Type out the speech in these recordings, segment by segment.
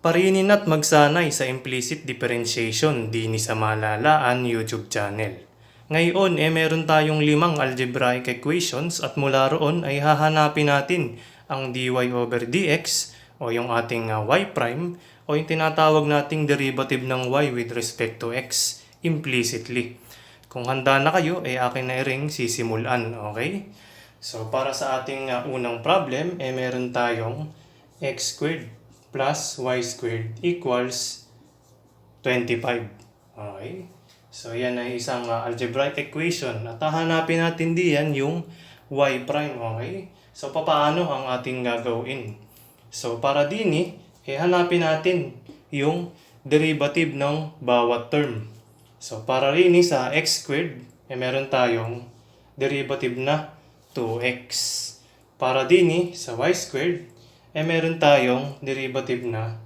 Parinin at magsanay sa implicit differentiation dini sa Malalaan YouTube channel. Ngayon meron tayong 5 algebraic equations at mula roon ay hahanapin natin ang dy over dx o yung ating y prime o yung tinatawag nating derivative ng y with respect to x implicitly. Kung handa na kayo ay akin na ring sisimulan, okay? So para sa ating unang problem meron tayong x squared plus y squared equals 25. Okay? So yan ay isang algebraic equation at hahanapin natin diyan yung y prime. Okay? So papaano ang ating gagawin? So para din hanapin natin yung derivative ng bawat term. So para rin sa x squared meron tayong derivative na 2x. Para din sa y squared meron tayong derivative na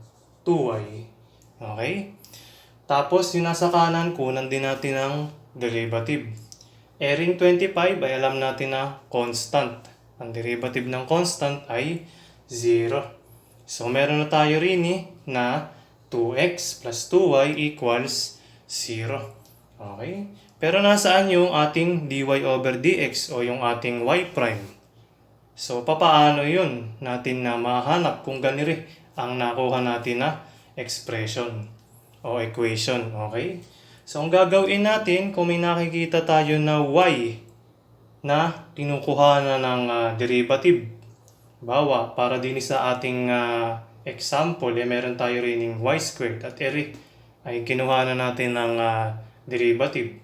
2y. Okay? Tapos, yung nasa kanan, kunan din natin ang derivative. Ring 25 ay alam natin na constant. Ang derivative ng constant ay 0. So, meron na tayo rin na 2x plus 2y equals 0. Okay? Pero nasaan yung ating dy over dx o yung ating y prime? So, papaano yun natin na mahanap kung ganire ang nakuha natin na expression o equation, okay? So, ang gagawin natin, kung may nakikita tayo na y na kinukuha na ng derivative, bawa, para din sa ating example, meron tayo rin ng y squared at ay kinuha na natin ng derivative.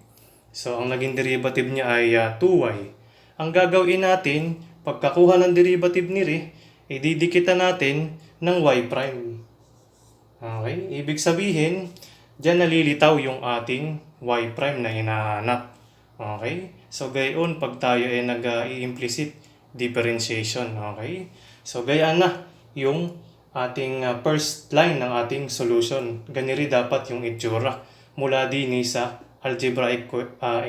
So, ang naging derivative niya ay 2y. Ang gagawin natin, pagkakuha ng derivative ni didikitan natin ng y prime. Okay? Ibig sabihin, dyan nalilitaw yung ating y prime na hinahanap. Okay? So, gayon pag tayo ay nag-implicit differentiation. Okay? So, gayaan na yung ating first line ng ating solution. Ganiri dapat yung itsura mula din sa algebraic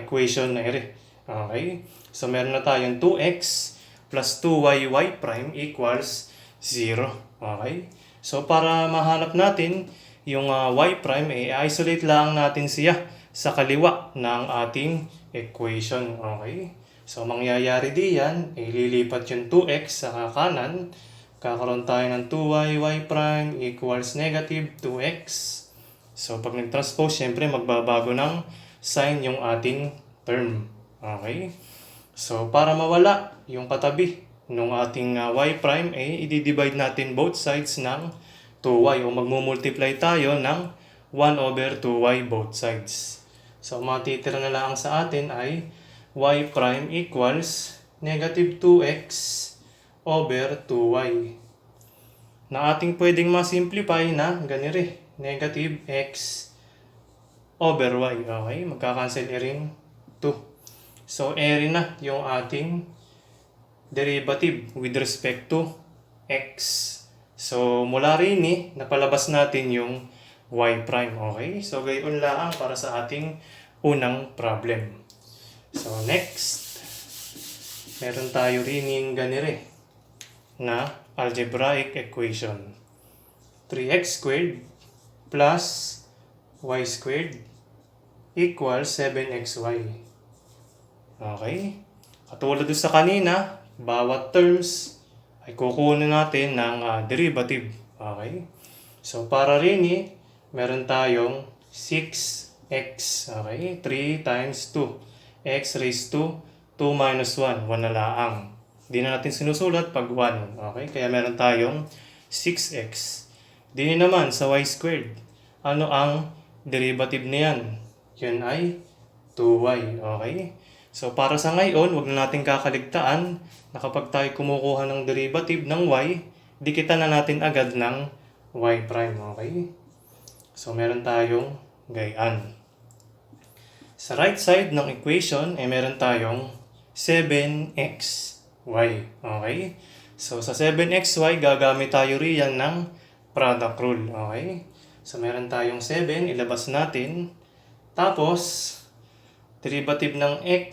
equation na ere. Okay? So, meron na tayong 2x plus 2y prime equals 0. Okay? So, para mahanap natin yung y prime, i-isolate lang natin siya sa kaliwa ng ating equation. Okay? So, mangyayari diyan, ililipat yung 2x sa kanan. Kakaroon tayo ng 2y prime equals negative 2x. So, pag nag-transpose, syempre magbabago ng sign yung ating term. Okay? So, para mawala yung katabi ng ating y prime, i-divide natin both sides ng 2y o magmumultiply tayo ng 1 over 2y both sides. So, matitira na lang sa atin ay y prime equals negative 2x over 2y. Na ating pwedeng masimplify na ganire, negative x over y. Okay? Magkakancel rin 2. So, rin na yung ating derivative with respect to x. So, mula rin napalabas natin yung y prime. Okay? So, gayon lang para sa ating unang problem. So, next, meron tayo rin yung ganire na algebraic equation. 3x squared plus y squared equals 7xy. Okay? Katulad doon sa kanina, bawat terms ay kukunin natin ng derivative. Okay? So, para rin meron tayong 6x. Okay? 3 times 2. X raised to 2 minus 1. 1 na lang. Di na natin sinusulat pag 1. Okay? Kaya meron tayong 6x. Di naman sa y squared. Ano ang derivative niyan? Yun ay 2y. Okay? So, para sa ngayon, huwag na natin kakaligtaan na kapag tayo kumukuha ng derivative ng y, dikitan na natin agad ng y prime. Okay? So, meron tayong gayaan. Sa right side ng equation, meron tayong 7xy. Okay? So, sa 7xy, gagamit tayo riyan ng product rule. Okay? So, meron tayong 7, ilabas natin. Tapos, derivative ng x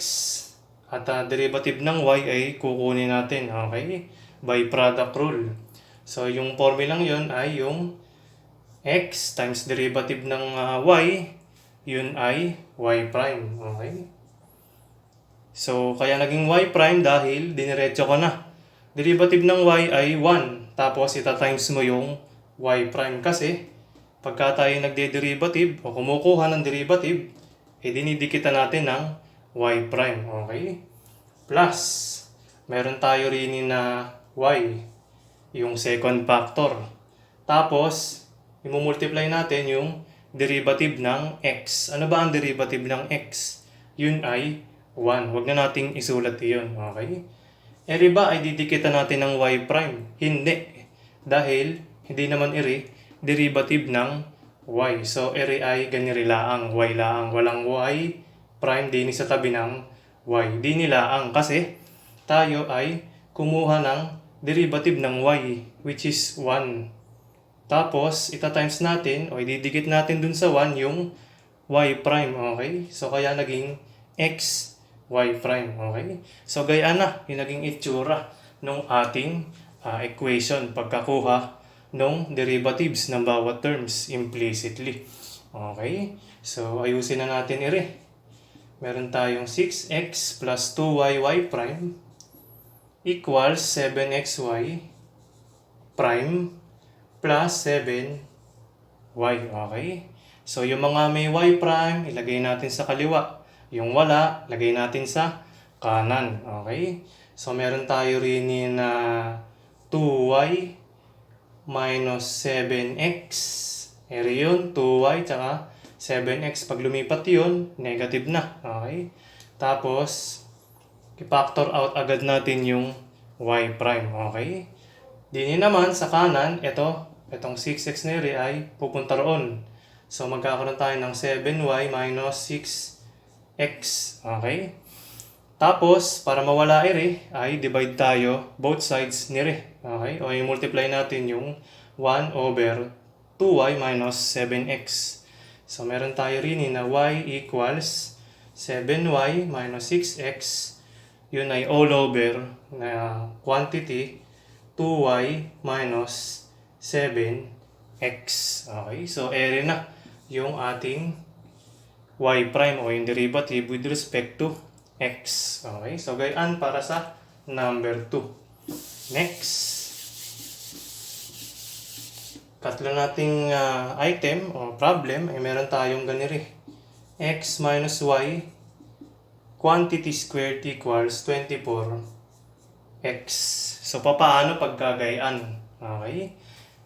at derivative ng y ay kukunin natin, okay? By product rule. So, yung formulang yon ay yung x times derivative ng y, yun ay y prime. Okay? So, kaya naging y prime dahil diniretso ko na. Derivative ng y ay 1. Tapos, ita-times mo yung y prime. Kasi, pagka tayo nagde-derivative o kumukuha ng derivative, dinidikitan natin ng y prime. Okay? Plus, meron tayo rin na y, yung second factor. Tapos, imumultiply natin yung derivative ng x. Ano ba ang derivative ng x? Yun ay 1. Huwag na nating isulat iyon. Okay? Eri ba ay didikitan natin ng y prime? Hindi. Dahil hindi naman eri derivative ng y. So, eri ay ganiri laang, y laang. Walang y prime din sa tabi ng y. Di nilaang kasi tayo ay kumuha ng derivative ng y, which is 1. Tapos, ita-times natin o ididikit natin dun sa 1 yung y prime. Okay? So, kaya naging x y prime. Okay? So, gayaan na yung naging itsura ng ating equation pagkakuha ng derivatives ng bawat terms implicitly. Okay? So, ayusin na natin ire. Meron tayong 6x plus 2y prime equals 7xy prime plus 7y. Okay? So, yung mga may y prime, ilagay natin sa kaliwa. Yung wala, lagay natin sa kanan. Okay? So, meron tayo rin na 2y minus 7x. Eri yun, 2y tsaka 7x. Pag lumipat yun, negative na. Okay? Tapos, i-factor out agad natin yung y prime. Okay? Dini naman sa kanan, itong 6x na rin ay pupunta roon. So, magkakaroon tayo ng 7y minus 6x. Okay? Tapos, para mawala ere, ay divide tayo both sides nire. Okay? O i-multiply natin yung 1 over 2y minus 7x. So, meron tayo rin na y equals 7y minus 6x. Yun ay all over na quantity 2y minus 7x. Okay? So, ere na yung ating y prime o yung derivative with respect to x. Okay? So, gayaan para sa number 2. Next. Katlo nating item o problem ay meron tayong ganiri. X minus y quantity squared equals 24x. So, paano pagkagayaan? Okay?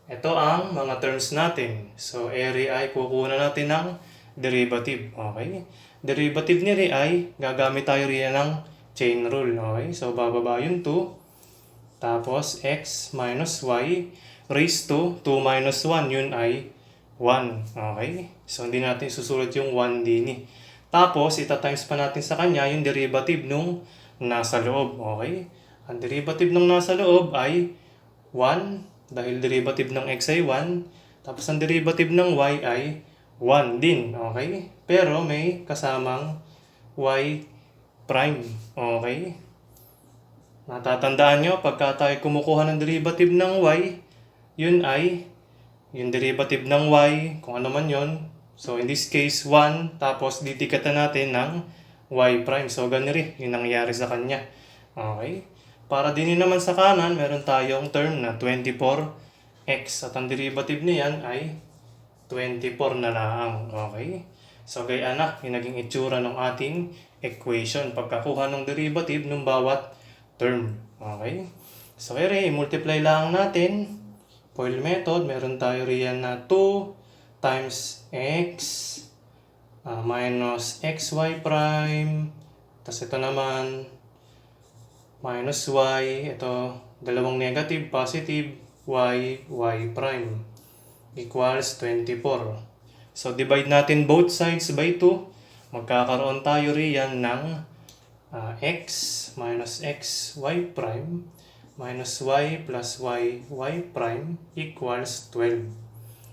Ito ang mga terms natin. So, area ay kukuha natin ng derivative. Okay? Derivative ni ay gagamit tayo rin ng chain rule. Okay? So, bababa yung 2. Tapos, x minus y raised to 2 minus 1. Yun ay 1. Okay? So, hindi natin susulat yung 1 din. Tapos, ita-times pa natin sa kanya yung derivative nung nasa loob. Okay? Ang derivative nung nasa loob ay 1. Dahil derivative ng x ay 1. Tapos, ang derivative ng y ay 1 din, okay? Pero may kasamang y prime, okay? Natatandaan nyo, pagka tayo kumukuha ng derivative ng y, yun ay yung derivative ng y, kung ano man yun. So, in this case, 1, tapos ditikatan natin ng y prime. So, ganun yung nangyari sa kanya. Okay? Para din naman sa kanan, meron tayong term na 24x. At ang derivative niyan ay 24 na lang. Okay? So, gaya na, yung naging itsura ng ating equation. Pagkakuha ng derivative ng bawat term. Okay? So, kaya i-multiply lang natin. FOIL method, meron tayo riyan na 2 times x minus xy prime. Tapos ito naman, minus y. Ito, dalawang negative, positive, y prime. Equals 24. So, divide natin both sides by 2. Magkakaroon tayo riyan ng x minus xy prime minus y plus y prime equals 12.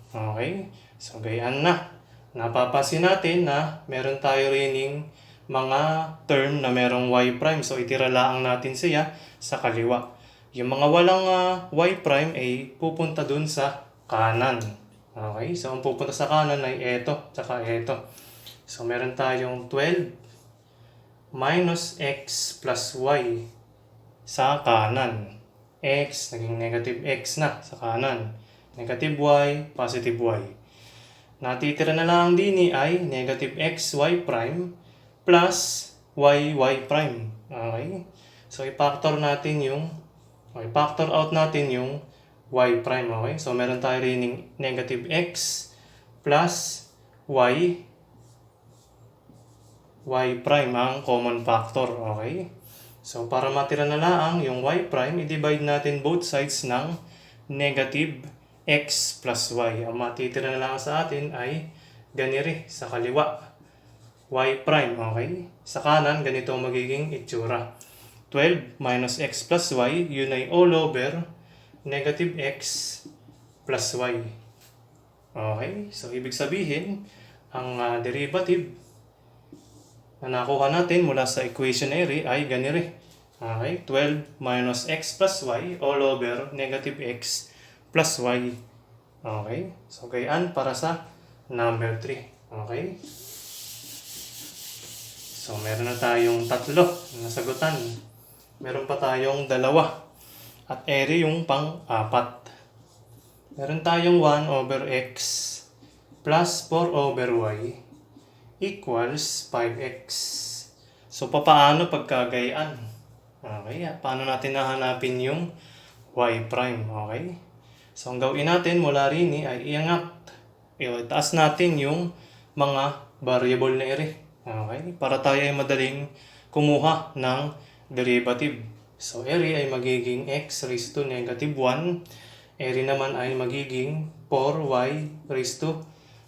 Okay? So, gayaan na. Napapansin natin na meron tayo rining mga term na merong y prime. So, itiralaang natin siya sa kaliwa. Yung mga walang y prime ay pupunta dun sa kanan. Okay, so ang pupunta sa kanan ay eto, tsaka eto. So meron tayong 12 minus x plus y sa kanan. X, naging negative x na sa kanan. Negative y, positive y. Natitira na lang din ay negative x y prime plus y y prime. Okay? So i-factor natin i-factor out natin yung y prime. Okay? So meron tayo rin negative x plus y prime ang common factor. Okay? So para matira na lang yung y prime, i-divide natin both sides ng negative x plus y. Ang matitira na lang sa atin ay ganiri sa kaliwa. Y prime, okay? Sa kanan, ganito ang magiging itsura. 12 minus x plus y, yun ay all over negative x plus y. Okay? So, ibig sabihin, ang derivative na nakuha natin mula sa equation area ay ganire. Okay? 12 minus x plus y all over negative x plus y. Okay? So, gayaan para sa number 3. Okay? So, meron na tayong 3 na sagutan. Meron pa tayong 2. At area yung pang-4. Meron tayong 1 over x plus 4 over y equals 5x. So, paano pagkagayaan? Okay, paano natin nahanapin yung y prime? Okay? So, ang gawin natin mula rin ay iangat. Itaas natin yung mga variable na ere. Okay? Para tayo ay madaling kumuha ng derivative. So, ere ay magiging x raised to negative 1. Ere naman ay magiging 4y raised to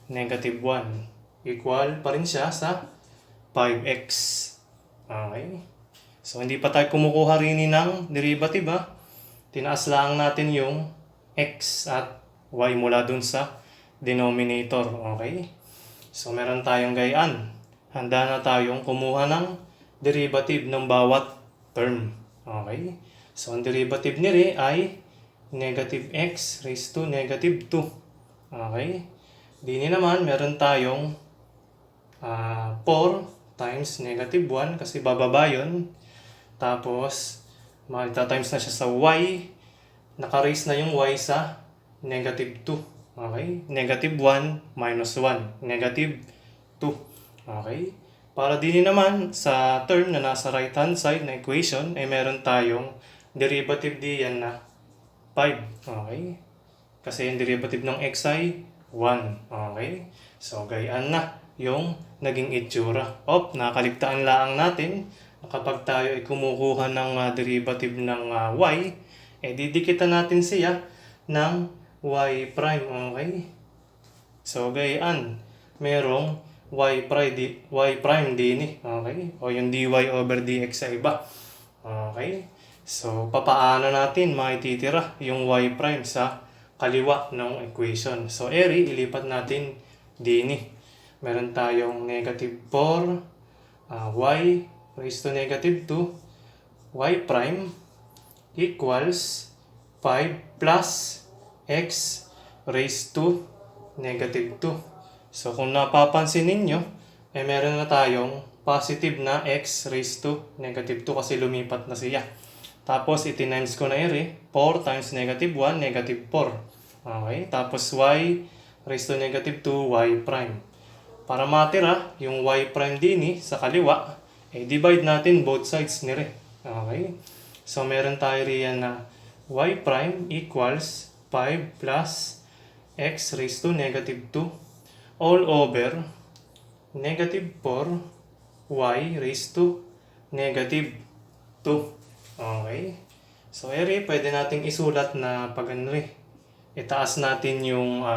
negative 1. Equal pa rin siya sa 5x. Okay? So, hindi pa tayo kumukuha rin ng derivative ha. Tinaas lang natin yung x at y mula dun sa denominator. Okay? So, meron tayong gayaan. Handa na tayong kumuha ng derivative ng bawat term. Okay? So, ang derivative nire ay negative x raised to negative 2. Okay? Dini naman, meron tayong 4 times negative 1 kasi bababa yun. Tapos, magta-times na siya sa y. Naka-raise na yung y sa negative 2. Okay? Negative 1 minus 1. Negative 2. Okay? Para din naman sa term na nasa right hand side na equation ay meron tayong derivative diyan na 5. Okay? Kasi yung derivative ng x ay 1. Okay? So, gayaan na yung naging itsura. Nakaligtaan lang natin na kapag tayo ay kumukuha ng derivative ng y, didikitan natin siya ng y prime. Okay? So, gayaan, merong y prime din Okay? O yung dy over dx sa iba. Okay? So, papaano natin maititira yung y prime sa kaliwa ng equation? So, area, ilipat natin din Meron tayong negative 4 y raised to negative 2 y prime equals 5 plus x raised to negative 2. So, kung napapansin ninyo, meron na tayong positive na x raised to negative 2 kasi lumipat na siya. Tapos, itinimes ko na 4 times negative 1, negative 4. Okay? Tapos, y raised to negative 2, y prime. Para matira yung y prime din sa kaliwa, divide natin both sides nire. Okay? So, meron tayo riyan na y prime equals 5 plus x raised to negative 2 all over negative 4 y raised to negative 2. Okay? So, pwede nating isulat na pag itaas natin yung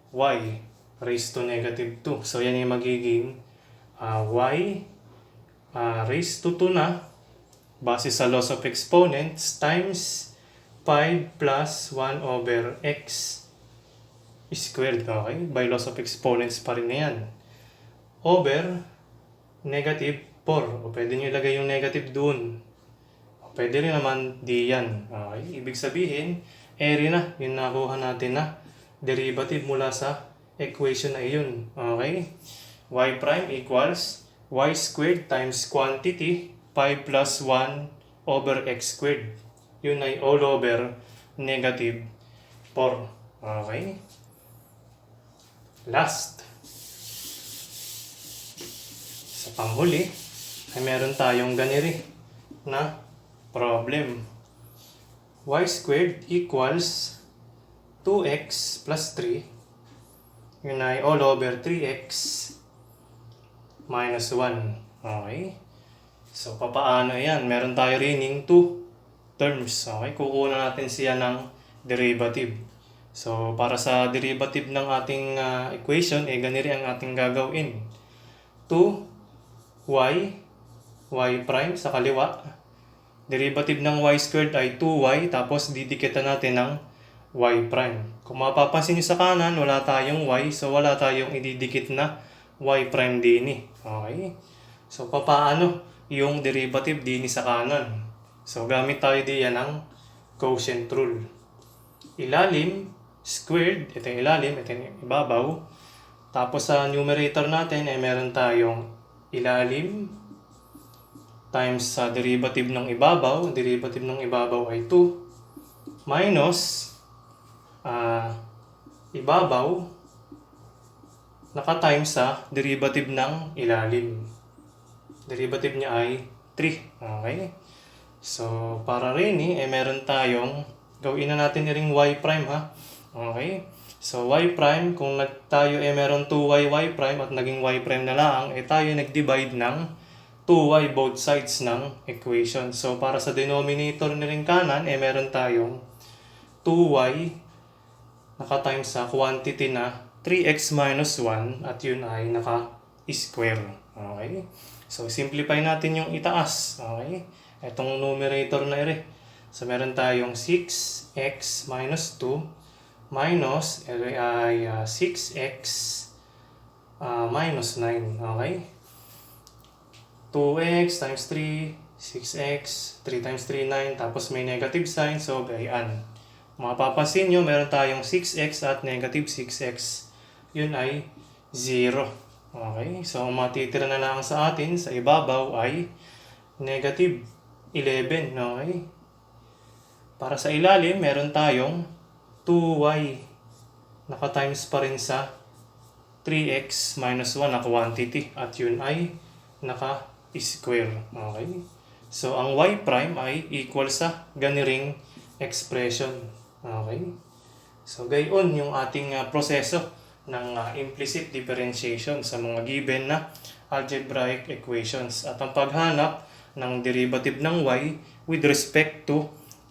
y raised to negative 2. So, yan yung magiging y raised to 2 na base sa laws of exponents times 5 plus 1 over x squared. Okay? By laws of exponents pa rin na yan. Over negative 4. O pwede nyo ilagay yung negative dun. O pwede rin naman di yan. Okay? Ibig sabihin, area na yung nakuha natin na derivative mula sa equation na iyon. Okay? Y prime equals y squared times quantity 5 plus 1 over x squared. Yun ay all over negative 4. Okay? Last. Sa panghuli, ay meron tayong ganiri na problem. Y squared equals 2x plus 3. Yun ay all over 3x minus 1. Okay? So, papaano yan? Meron tayo rining 2 terms. Okay? Kukunan natin siya ng derivative. So, para sa derivative ng ating equation, ganiri ang ating gagawin. 2y, y prime sa kaliwa. Derivative ng y squared ay 2y, tapos didikitan natin ng y prime. Kung mapapansin nyo sa kanan, wala tayong y, so wala tayong ididikit na y prime din. Okay? So, papaano yung derivative din sa kanan? So, gamit tayo diyan ng quotient rule. Ilalim, squared, ito yung ilalim, ito yung ibabaw. Tapos sa numerator natin, meron tayong ilalim times sa derivative ng ibabaw. Derivative ng ibabaw ay 2 minus ibabaw naka-times sa derivative ng ilalim. Derivative niya ay 3. Okay? So, para rin meron tayong gawin na natin ring y prime ha. Okay? So, y prime, kung tayo meron 2y y prime at naging y prime na lang, tayo nag-divide ng 2y both sides ng equation. So, para sa denominator na rin kanan, meron tayong 2y naka-times sa quantity na 3x minus 1 at yun ay naka-square. Okay? So, simplify natin yung itaas. Okay? Itong numerator na So, meron tayong 6x minus 2 minus ay 6x minus 9. Okay? 2x times 3, 6x, 3 times 3, 9, tapos may negative sign, so gayan. Mapapansin nyo, meron tayong 6x at negative 6x. Yun ay 0. Okay? So, matitira na lang sa atin sa ibabaw ay negative 11. Okay? Para sa ilalim, meron tayong 2y naka-times pa rin sa 3x minus 1 na quantity at yun ay naka-square. Okay? So, ang y prime ay equal sa ganiring expression. Okay? So, gayon yung ating proseso ng implicit differentiation sa mga given na algebraic equations at ang paghanap ng derivative ng y with respect to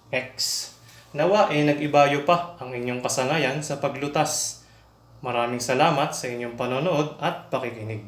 x. Nawa nag-ibayo pa ang inyong kasanayan sa paglutas. Maraming salamat sa inyong panonood at pakikinig.